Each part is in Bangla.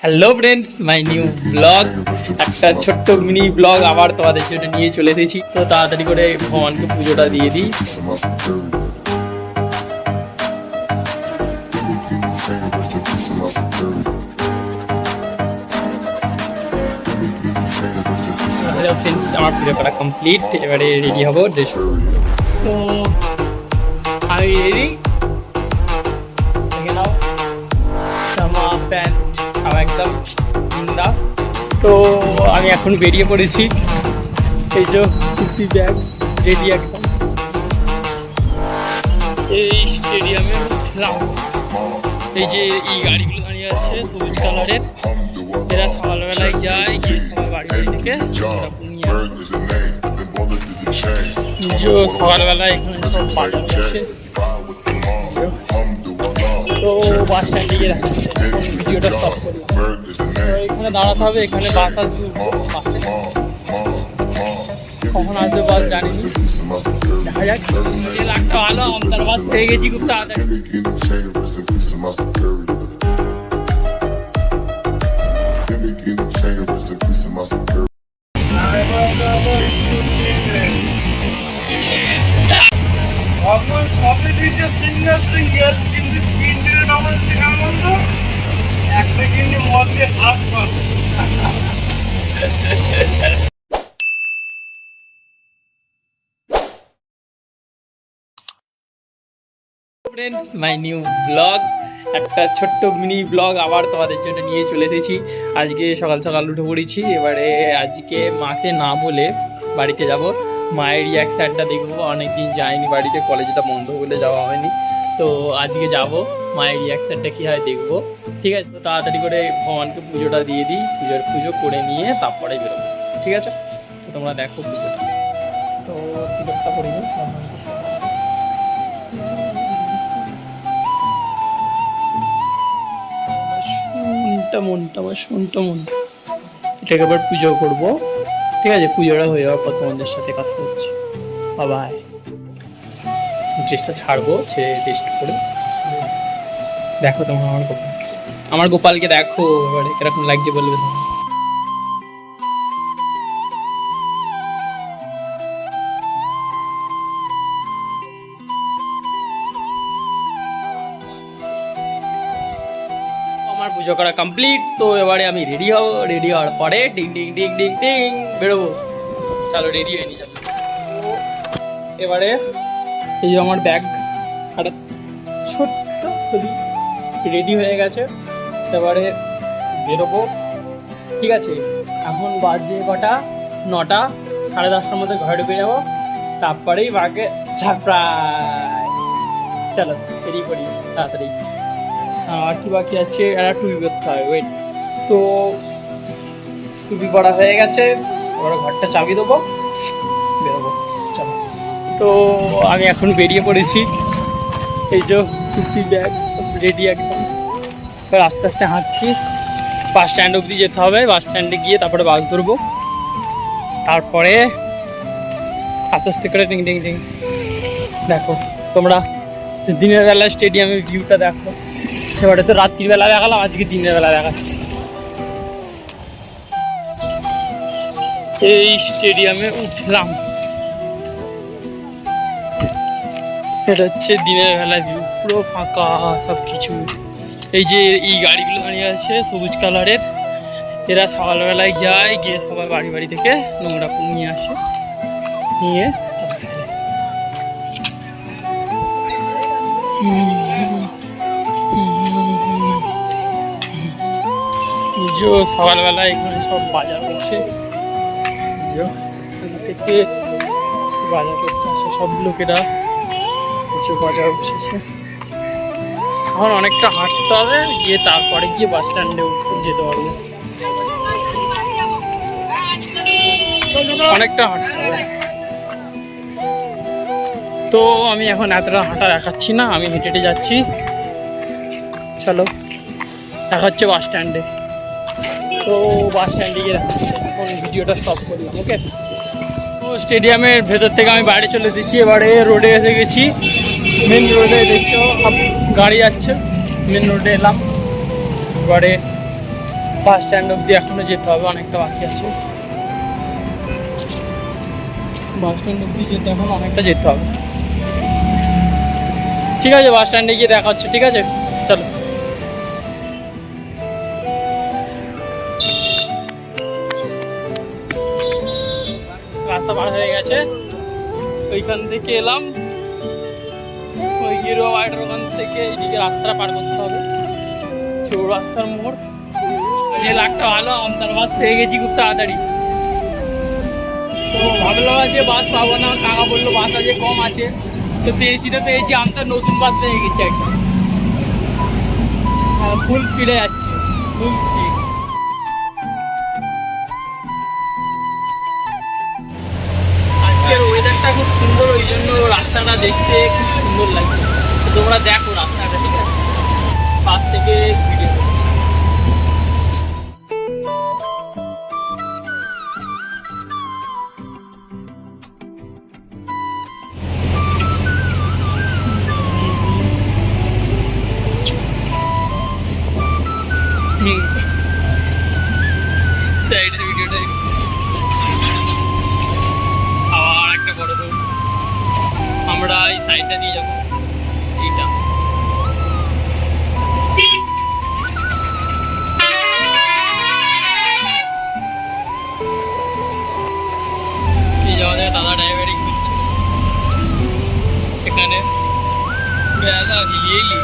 Hello friends, my new blog, একটা ছোট্ট মিনি ব্লগ আবার তোমাদের জন্য নিয়ে চলে এসেছি। তো তাড়াতাড়ি করে ভগবানকে পুজোটা দিয়ে দিই। হ্যালো ফ্রেন্ডস, আমার পুজো করা কমপ্লিট। এবারে রেডি হবো ড্রেস। তো আমি রেডি, দেখে নাও, জামা প্যান্ট আমার একদম বিন্দা। তো আমি এখন বেরিয়ে পড়েছি, এই যে কুর্তি ব্যাগ রেডি একদম। এই স্টেডিয়ামে উঠলাম, এই যে এই গাড়িগুলো দাঁড়িয়ে আছে সবুজ কালারের, এরা সকালবেলায় যায়, গিয়ে সবাই বাড়ি বাড়ি থেকে সকালবেলায় এখানে সব বাজার আছে। তো বাস স্ট্যান্ডে গিয়ে ভিডিওটা স্টপ করলাম। এখানে দাঁড়াতে হবে, এখানে বাস আসবে, বাসে কখন আসবে বাস জানি, দেখা যাক। লাখটা ভালো, আমতার বাস পেয়ে গেছি খুব তাড়াতাড়ি। সবই দিচ্ছে সিঙ্গেল সিঙ্গেল, কিন্তু তিনটে নামাজ শেখার মতো একটা কিন্তু মধ্যে হাত পাব। ফ্রেন্ডস, মাই নিউ ব্লগ, একটা ছোট্ট মিনি ব্লগ আবার তোমাদের জন্য নিয়ে চলে এসেছি। আজকে সকাল সকাল উঠে পড়েছি। এবারে আজকে মাকে না বলে বাড়িতে যাব, মায়ের রিয়াকশনটা দেখবো। অনেকদিন যাইনি বাড়িতে, কলেজটা বন্ধ বলে যাওয়া হয়নি। তো আজকে যাব, মায়ের রিয়াকশনটা কী হয় দেখবো। ঠিক আছে, তো তাড়াতাড়ি করে ভগবানকে পুজোটা দিয়ে দিই। পুজো করে নিয়ে তারপরে বেরোবো, ঠিক আছে? তো তোমরা দেখো পুজোটা। তো তিলকটা করে নিই ভগবানকে সামনে। মনটা এটাকে আবার পুজো করবো, ঠিক আছে? পুজোটা হয়ে যাওয়ার পর তোমাদের সাথে কথা হচ্ছে। বাবাই, ড্রেসটা ছাড়বো, ছেড়ে রেস্ট করে। দেখো তোমরা আমার গোপালকে দেখো এবারে কিরকম লাগছে বলবে তোমরা। আমার পুজো করা কমপ্লিট। তো এবারে আমি রেডি হব, রেডি হওয়ার পরে ding ding ding ding ding বেরোবো। চলো রেডি হয়ে নি, চলো। এবারে এই যে আমার ব্যাগ, একটা ছোট্ট থলি রেডি হয়ে গেছে। এবারে বেরোবো, ঠিক আছে? এখন বাজে কটা, 9টা, 10:30টার মধ্যে ঘরে ঢুকে যাবো। তারপরেই মাকে সারপ্রাইজ। চলো বেরিয়ে পড়ি তাড়াতাড়ি। আর কি বাকি আছে, একটা টুপি করতে হবে, ওয়েট। তো টুপি পরা হয়ে গেছে, এবার ঘরটা চাবি দেবো, বেরোবো। চলো, তো আমি এখন বেরিয়ে পড়েছি। এই যে টুপি ব্যাগ সব রেডি একদম। এবার আস্তে আস্তে হাঁটছি, বাস স্ট্যান্ড অবধি যেতে হবে। বাস স্ট্যান্ডে গিয়ে তারপরে বাস ধরবো। তারপরে আস্তে আস্তে করে টিং টিং টিং। দেখো তোমরা দিনের বেলা স্টেডিয়ামের ভিউটা দেখো। এবারে তো রাত্রির বেলা দেখালাম, আজকে দিনের বেলা দেখাচ্ছি। এই স্টেডিয়ামে উঠলাম, এটা হচ্ছে দিনের বেলা ভিউ, পুরো ফাঁকা সব কিছু। এই যে এই গাড়িগুলো দাঁড়িয়ে আছে সবুজ কালারের, এরা সকালবেলায় যায়, গিয়ে সবাই বাড়ি বাড়ি থেকে নোংরা নিয়ে আসে, নিয়ে সকালবেলা এখানে সব বাজার করছে, থেকে বাজার করতে আসে সব লোকেরা, কিছু বাজার বসেছে। এখন অনেকটা হাঁটতে হবে, গিয়ে তারপরে গিয়ে বাস স্ট্যান্ডে যেতে পারবো। অনেকটা হাঁটতে হবে, তো আমি এখন এতটা হাঁটা দেখাচ্ছি না, আমি হেঁটে হেঁটে যাচ্ছি। চলো দেখা হচ্ছে বাস স্ট্যান্ডে। তো বাস স্ট্যান্ডে গিয়ে দেখাচ্ছি, এখন ভিডিওটা স্টপ করলাম, ওকে? তো স্টেডিয়ামের ভেতর থেকে আমি বাইরে চলে দিচ্ছি। এবারে রোডে এসে গেছি, মেন রোডে। দেখছো গাড়ি যাচ্ছে, মেন রোডে এলাম। এবারে বাস স্ট্যান্ড অব্দি এখনো যেতে হবে, অনেকটা বাকি আছে। বাস স্ট্যান্ড অব্দি যেতে এখন অনেকটা যেতে হবে। ঠিক আছে, বাস স্ট্যান্ডে গিয়ে দেখা হচ্ছে, ঠিক আছে চলো। রাস্তা পার হয়ে গেছে, ওইখান থেকে এলাম, ওই গিরো বাড়িটার ওখান থেকে এইদিকে রাস্তাটা পার করতে হবে, চৌরাস্তার মোড়। যে লাখটা ভালো, আমতার বাস পেয়ে গেছি খুব তাড়াতাড়ি। তো ভাবলাম যে বাস পাবো না, কাকা বললো বাস আছে, কম আছে, তো পেয়েছি আমতার নতুন বাস পেয়ে গেছি একটা, ফুল স্পিডে যাচ্ছে, ফুল স্পিড। আজকের ওয়েদারটা খুব সুন্দর, ওই জন্য রাস্তাটা দেখতে খুব সুন্দর লাগছে। তো তোমরা দেখো রাস্তাটা, ঠিক আছে, পাশ থেকে ভিডিও। সাইডের ভিডিওটা আবার একটা বড় রোড, আমরা এই সাইডটা দিয়ে যাবো, এইটা এই যাওয়া যায়। দাদা ড্রাইভারিং করছে সেখানে, দাদা হিলিয়ে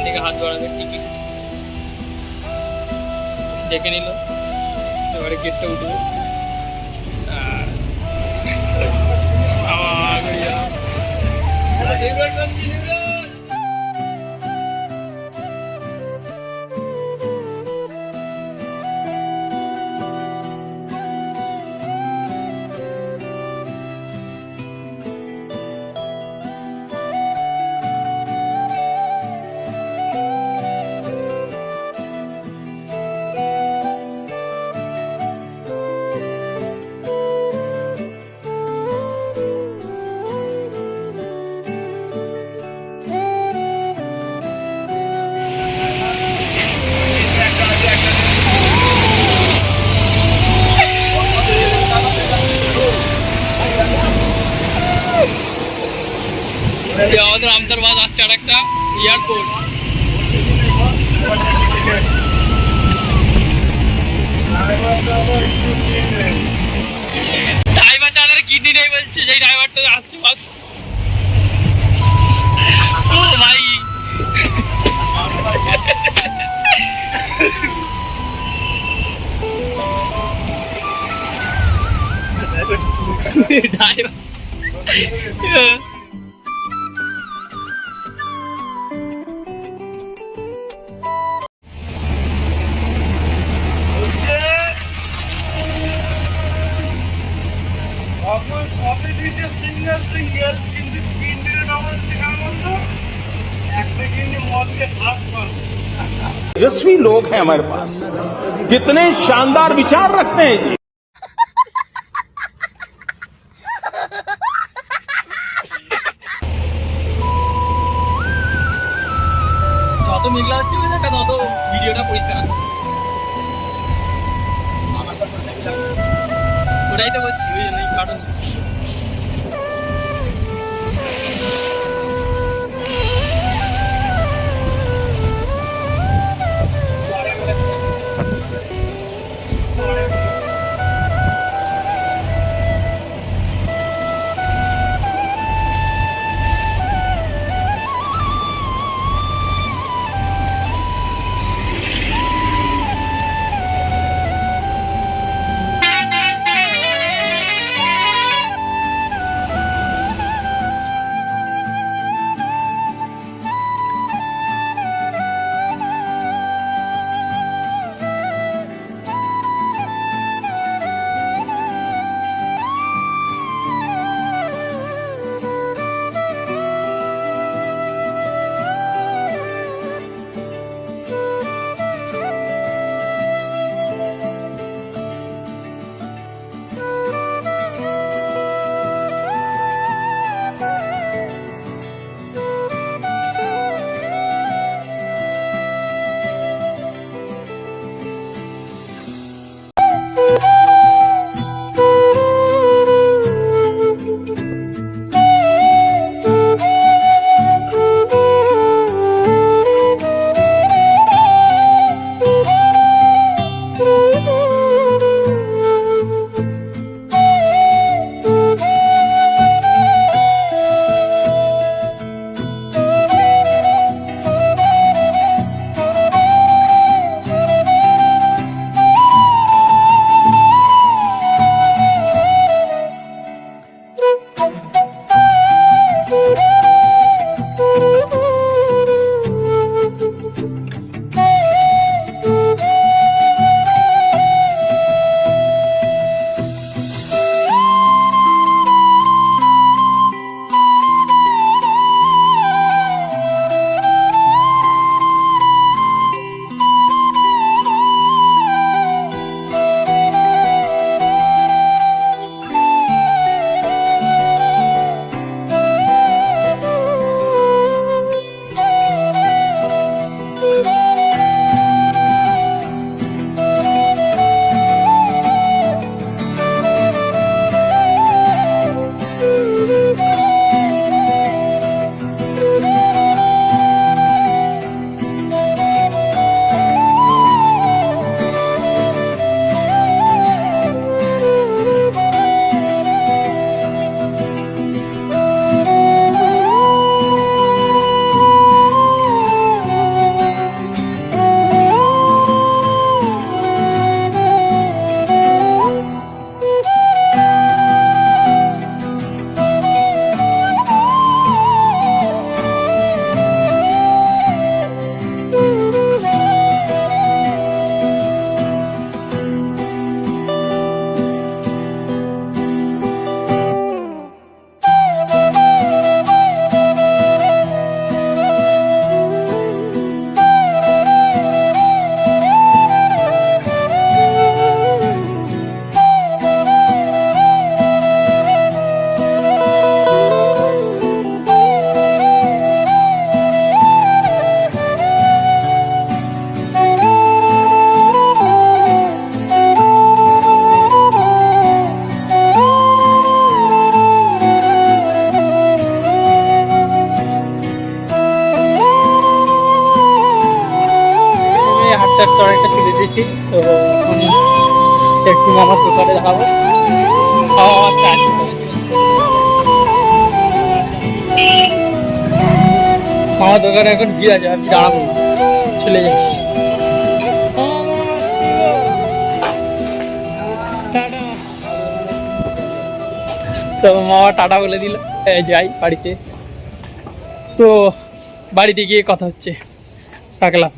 থেকে হাত বাড়াবে টিকিট দেখে নিল। এবারে গেটটা উঠবে আমাদের আমতার বাস আসছে আর একটা এয়ারপোর্ট। ড্রাইভার তাদের কিডনি নেই বলছে, যেই ড্রাইভারটা আসছে বাস। ও ভাই ড্রাইভার तेजस्वी लोग हैं हमारे पास, कितने शानदार विचार रखते हैं जी। যত মেঘলা হচ্ছে ওই দেখা তত ভিডিওটা পরিষ্কার আছে। ওটাই তো করছি, ওই জন্যই কারণ হাঁটতে হাঁটতে অনেকটা চলে এসেছি। তো একটু মামার দোকানে দাঁড়াবো। মামার দোকানে এখন ভিড় আছে, আমি দাঁড়াবো না, চলে যাচ্ছি। তো মামা টাটা বলে দিল, যাই বাড়িতে। তো বাড়িতে গিয়ে কথা হচ্ছে, রাখলাম।